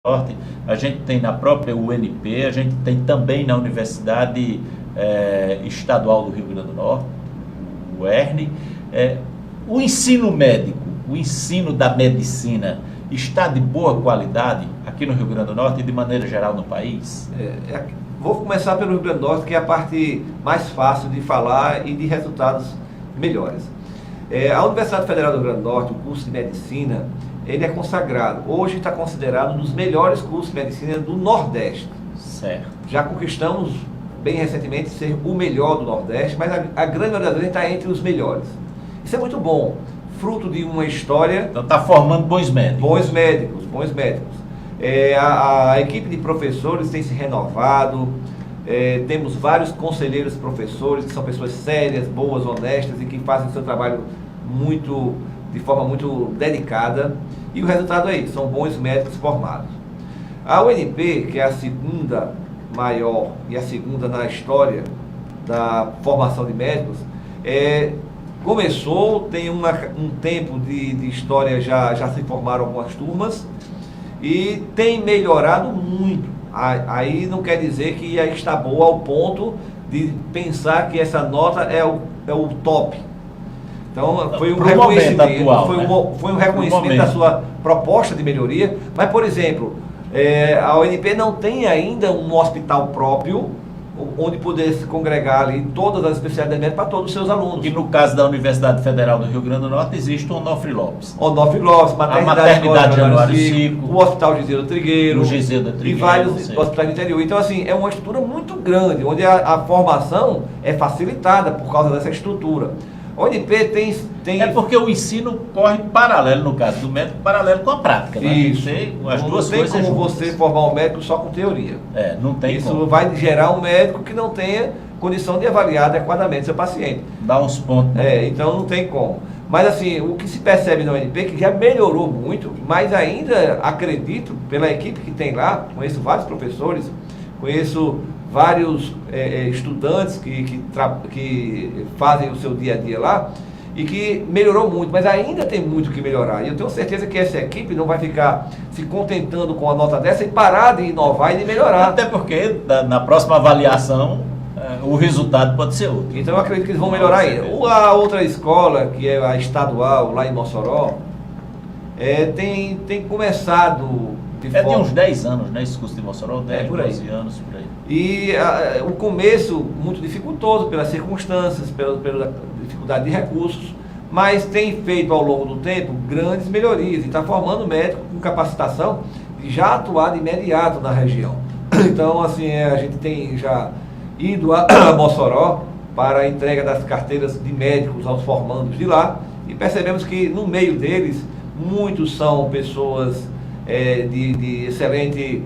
Norte, a gente tem na própria UNP, a gente tem também na Universidade Estadual do Rio Grande do Norte, o UERN. O ensino médico, o ensino da medicina está de boa qualidade aqui no Rio Grande do Norte e de maneira geral no país? Vou começar pelo Rio Grande do Norte, que é a parte mais fácil de falar e de resultados melhores. A Universidade Federal do Rio Grande do Norte, o curso de medicina, ele é consagrado. Hoje está considerado um dos melhores cursos de medicina do Nordeste. Certo. Já conquistamos, bem recentemente, ser o melhor do Nordeste, mas a grande maioria das vezes está entre os melhores. Isso é muito bom, fruto de uma história... Então está formando bons médicos. Bons médicos, bons médicos. A equipe de professores tem se renovado, temos vários conselheiros professores que são pessoas sérias, boas, honestas e que fazem o seu trabalho de forma muito dedicada, e o resultado é isso, são bons médicos formados. A UNP, que é a segunda maior e a segunda na história da formação de médicos, começou, tem um tempo de história, já se formaram algumas turmas, e tem melhorado muito. Aí não quer dizer que já está boa ao ponto de pensar que essa nota é o top. Então foi um reconhecimento, atual, foi um reconhecimento da sua proposta de melhoria, mas, por exemplo, a UNP não tem ainda um hospital próprio onde pudesse congregar ali todas as especialidades médicas para todos os seus alunos. E no caso da Universidade Federal do Rio Grande do Norte existe o Onofre Lopes. Onofre Lopes, a maternidade Januário Cico, o Hospital Gisela Trigueiro, e vários hospitais do interior. Então, assim, é uma estrutura muito grande, onde a formação é facilitada por causa dessa estrutura. A UNP tem... É porque o ensino corre paralelo, no caso do médico, paralelo com a prática, né? Isso. As duas coisas não tem como juntas. você formar um médico só com teoria. Não tem Isso como. vai gerar um médico que não tenha condição de avaliar adequadamente seu paciente. Dá uns pontos. Então não tem como. Mas, assim, o que se percebe na UNP, que já melhorou muito, mas ainda acredito, pela equipe que tem lá, conheço vários professores, conheço vários estudantes que fazem o seu dia a dia lá, e que melhorou muito, mas ainda tem muito que melhorar. E eu tenho certeza que essa equipe não vai ficar se contentando com a nota dessa e parar de inovar e de melhorar. Até porque na próxima avaliação o resultado pode ser outro. Então eu acredito que eles vão melhorar ainda. A outra escola, que é a estadual, lá em Mossoró, tem começado... de uns 10 anos, né? Esse curso de Mossoró, 10, por aí. 12 anos, por aí. E o começo muito dificultoso pelas circunstâncias, pela dificuldade de recursos, mas tem feito ao longo do tempo grandes melhorias e está formando médicos com capacitação de já atuar de imediato na região. Então, assim, a gente tem já ido a Mossoró para a entrega das carteiras de médicos aos formandos de lá, e percebemos que no meio deles muitos são pessoas de excelente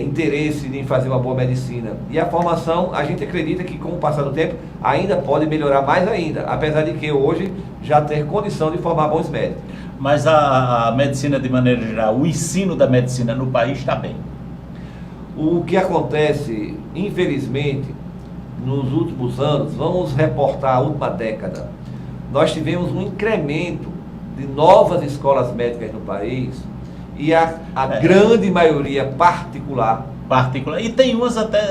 interesse em fazer uma boa medicina. E a formação, a gente acredita que com o passar do tempo ainda pode melhorar mais ainda, apesar de que hoje já ter condição de formar bons médicos. Mas a medicina, de maneira geral, o ensino da medicina no país está bem. O que acontece, infelizmente, nos últimos anos, vamos reportar a última década, nós tivemos um incremento de novas escolas médicas no país, e a grande maioria particular. E tem umas até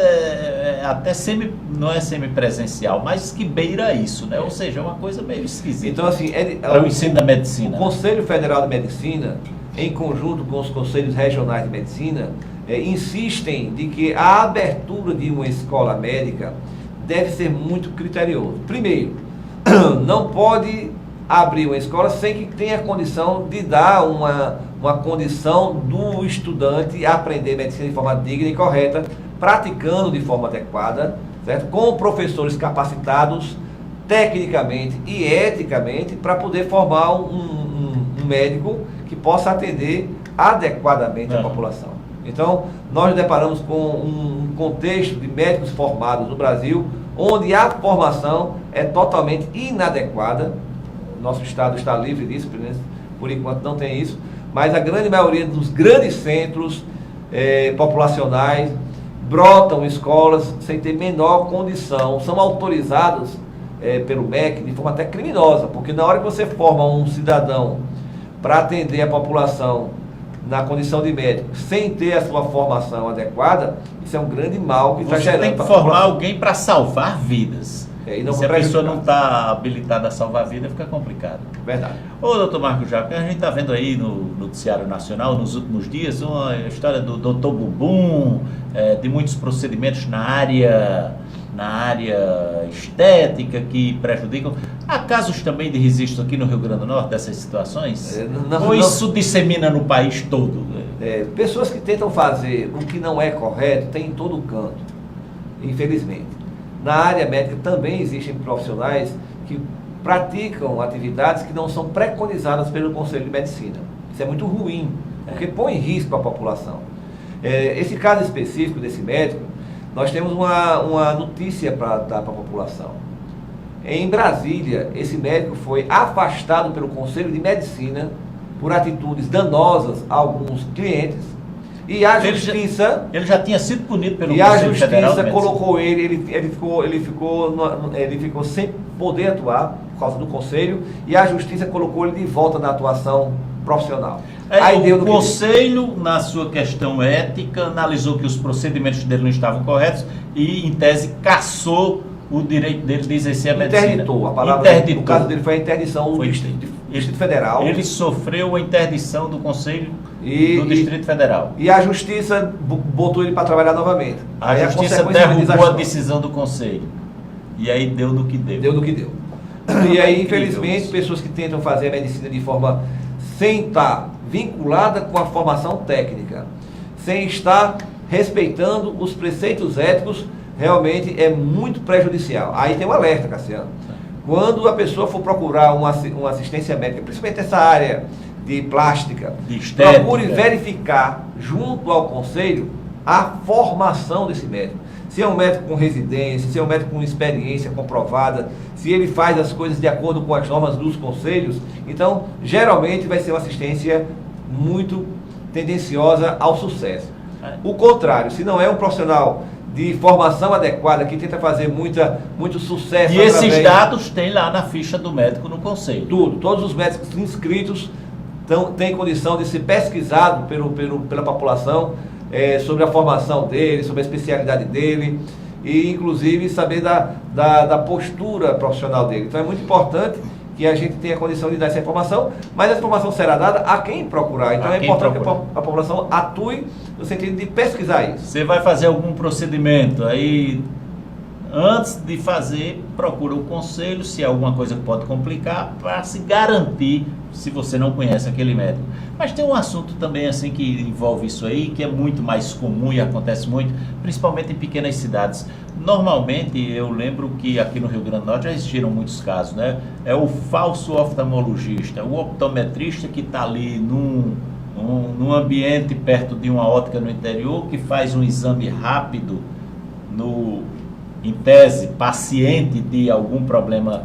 não é semipresencial, mas que beira isso, né? Ou seja, é uma coisa meio esquisita. Então, assim, para o ensino da medicina. O Conselho Federal de Medicina, em conjunto com os Conselhos Regionais de Medicina, insistem de que a abertura de uma escola médica deve ser muito criterioso. Primeiro, não pode abrir uma escola sem que tenha condição de dar uma condição do estudante aprender medicina de forma digna e correta, praticando de forma adequada, certo? Com professores capacitados tecnicamente e eticamente para poder formar um médico que possa atender adequadamente a população. Então, nós nos deparamos com um contexto de médicos formados no Brasil, onde a formação é totalmente inadequada. Nosso estado está livre disso, por enquanto não tem isso, mas a grande maioria dos grandes centros populacionais brotam escolas sem ter menor condição, são autorizados pelo MEC de forma até criminosa, porque na hora que você forma um cidadão para atender a população na condição de médico, sem ter a sua formação adequada, isso é um grande mal que está gerando. Você tem que formar alguém para salvar vidas. E não se a pessoa não está habilitada a salvar a vida, fica complicado. Verdade. Ô, doutor Marco Jacques, a gente está vendo aí no noticiário nacional, nos últimos dias, uma história do doutor Bumbum, de muitos procedimentos na área estética que prejudicam. Há casos também de registro aqui no Rio Grande do Norte dessas situações? Ou isso dissemina no país todo? Pessoas que tentam fazer o que não é correto tem em todo canto, infelizmente. Na área médica também existem profissionais que praticam atividades que não são preconizadas pelo Conselho de Medicina. Isso é muito ruim, porque põe em risco a população. Esse caso específico desse médico, nós temos uma notícia para dar para a população. Em Brasília, esse médico foi afastado pelo Conselho de Medicina por atitudes danosas a alguns clientes. E a justiça... Ele já tinha sido punido pelo Conselho Federal. E a justiça colocou ele ficou sem poder atuar por causa do conselho, e a justiça colocou ele de volta na atuação profissional. O conselho, na sua questão ética, analisou que os procedimentos dele não estavam corretos e, em tese, cassou o direito dele de exercer a medicina. Interditou. A palavra no caso dele foi a interdição do Distrito Federal. Ele sofreu a interdição do Conselho do Distrito Federal. E a Justiça botou ele para trabalhar novamente. A Justiça derrubou a decisão do Conselho. E aí deu no que deu. Deu no que deu. E aí, infelizmente, pessoas que tentam fazer a medicina de forma sem estar vinculada com a formação técnica, sem estar respeitando os preceitos éticos, realmente é muito prejudicial. Aí tem um alerta, Cassiano. Quando a pessoa for procurar uma assistência médica, principalmente essa área de plástica, procure verificar junto ao conselho a formação desse médico. Se é um médico com residência, se é um médico com experiência comprovada, se ele faz as coisas de acordo com as normas dos conselhos, então geralmente vai ser uma assistência muito tendenciosa ao sucesso. O contrário, se não é um profissional de formação adequada, que tenta fazer muito sucesso. E esses dados tem lá na ficha do médico no conselho. Todos os médicos inscritos têm condição de ser pesquisado pela população sobre a formação dele, sobre a especialidade dele, e inclusive saber da postura profissional dele. Então é muito importante que a gente tenha condição de dar essa informação, mas essa informação será dada a quem procurar. Então é importante que a população atue no sentido de pesquisar isso. Você vai fazer algum procedimento, aí antes de fazer, procura o conselho, se há alguma coisa que pode complicar, para se garantir, se você não conhece aquele médico. Mas tem um assunto também assim que envolve isso aí, que é muito mais comum e acontece muito, principalmente em pequenas cidades. Normalmente, eu lembro que aqui no Rio Grande do Norte já existiram muitos casos, né? É o falso oftalmologista, o optometrista que está ali num ambiente perto de uma ótica no interior, que faz um exame rápido em tese, paciente de algum problema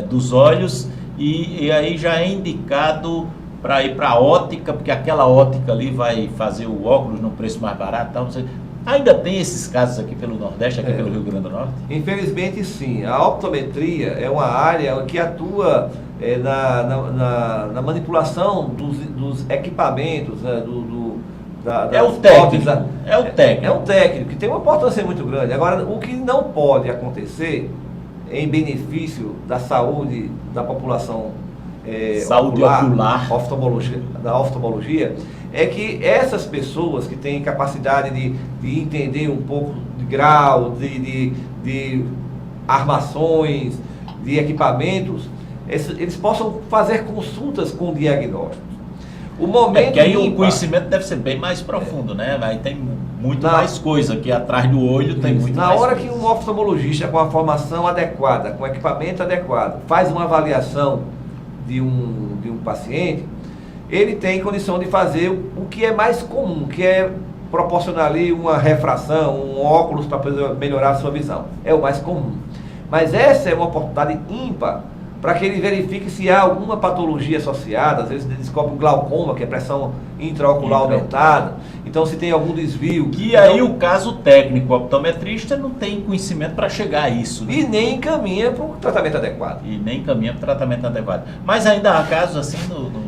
dos olhos, e aí já é indicado para ir para a ótica, porque aquela ótica ali vai fazer o óculos no preço mais barato, tal, não sei. Ainda tem esses casos aqui pelo Nordeste, aqui pelo Rio Grande do Norte? Infelizmente, sim. A optometria é uma área que atua na manipulação dos equipamentos, né, é o técnico. É um técnico que tem uma importância muito grande. Agora, o que não pode acontecer em benefício da saúde da população saúde ocular, da oftalmologia, é que essas pessoas que têm capacidade de entender um pouco de grau, de armações, de equipamentos, eles possam fazer consultas com diagnósticos. O momento porque aí o conhecimento deve ser bem mais profundo, né? Aí tem muito mais coisa, que atrás do olho tem muito mais coisa. Na hora que um oftalmologista com a formação adequada, com equipamento adequado, faz uma avaliação de um paciente, ele tem condição de fazer o que é mais comum, que é proporcionar ali uma refração, um óculos para melhorar a sua visão. É o mais comum. Mas essa é uma oportunidade ímpar para que ele verifique se há alguma patologia associada. Às vezes ele descobre o glaucoma, que é pressão intraocular aumentada. Então, se tem algum desvio... E aí o caso técnico, o optometrista não tem conhecimento para chegar a isso. Né? E nem encaminha para o tratamento adequado. Mas ainda há casos assim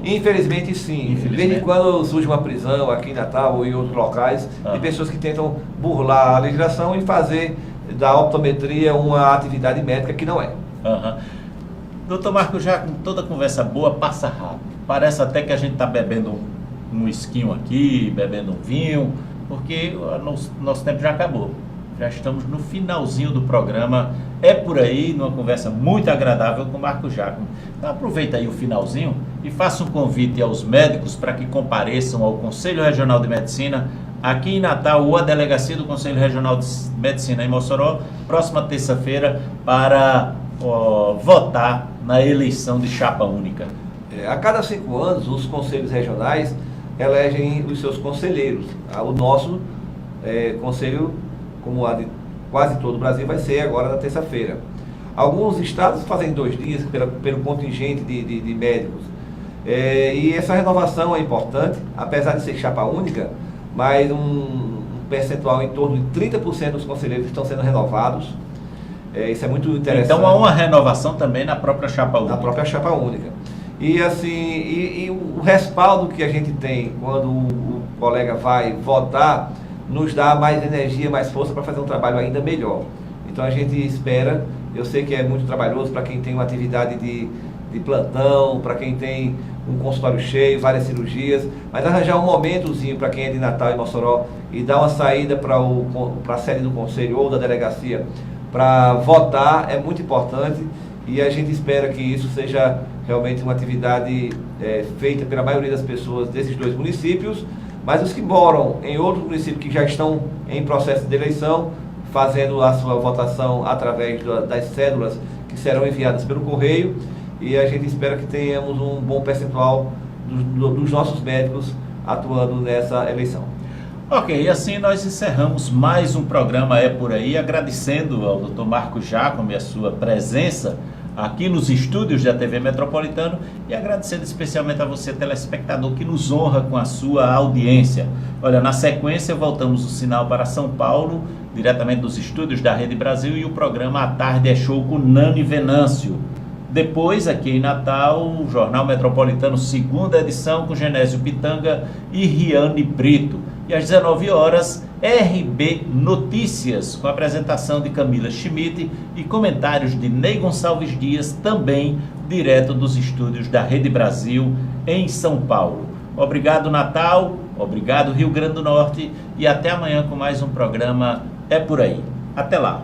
Infelizmente, sim. De vez em quando surge uma prisão aqui em Natal ou em outros locais de pessoas que tentam burlar a legislação e fazer da optometria uma atividade médica que não é. Doutor Marco, já com toda conversa boa, passa rápido. Parece até que a gente está bebendo um esquinho aqui, bebendo um vinho, porque o nosso tempo já acabou. Já estamos no finalzinho do programa. É por aí, numa conversa muito agradável com o Marco Giacomo. Então aproveita aí o finalzinho e faça um convite aos médicos para que compareçam ao Conselho Regional de Medicina aqui em Natal ou a Delegacia do Conselho Regional de Medicina em Mossoró, próxima terça-feira, para votar na eleição de chapa única. A cada 5 anos, os conselhos regionais elegem os seus conselheiros. O nosso conselho, como a de quase todo o Brasil, vai ser agora na terça-feira. Alguns estados fazem 2 dias pelo contingente de médicos. E essa renovação é importante, apesar de ser chapa única, mas um percentual em torno de 30% dos conselheiros estão sendo renovados. Isso é muito interessante. Então há uma renovação também na própria chapa única. Na própria chapa única. E assim, o respaldo que a gente tem quando o colega vai votar nos dá mais energia, mais força para fazer um trabalho ainda melhor. Então a gente espera, eu sei que é muito trabalhoso para quem tem uma atividade de plantão, para quem tem um consultório cheio, várias cirurgias, mas arranjar um momentozinho para quem é de Natal e Mossoró e dar uma saída para a sede do conselho ou da delegacia para votar é muito importante, e a gente espera que isso seja realmente uma atividade feita pela maioria das pessoas desses 2 municípios, mas os que moram em outros municípios que já estão em processo de eleição, fazendo a sua votação através das cédulas que serão enviadas pelo correio, e a gente espera que tenhamos um bom percentual dos nossos médicos atuando nessa eleição. Ok, e assim nós encerramos mais um programa É Por Aí, agradecendo ao Dr. Marco Giacomo e a sua presença aqui nos estúdios da TV Metropolitano, e agradecendo especialmente a você, telespectador, que nos honra com a sua audiência. Olha, na sequência voltamos o sinal para São Paulo, diretamente dos estúdios da Rede Brasil, e o programa À Tarde é Show com Nani Venâncio. Depois, aqui em Natal, o Jornal Metropolitano, 2ª edição, com Genésio Pitanga e Riane Brito. E às 19 horas, RB Notícias, com a apresentação de Camila Schmidt e comentários de Ney Gonçalves Dias, também direto dos estúdios da Rede Brasil, em São Paulo. Obrigado, Natal, obrigado, Rio Grande do Norte, e até amanhã com mais um programa É Por Aí. Até lá!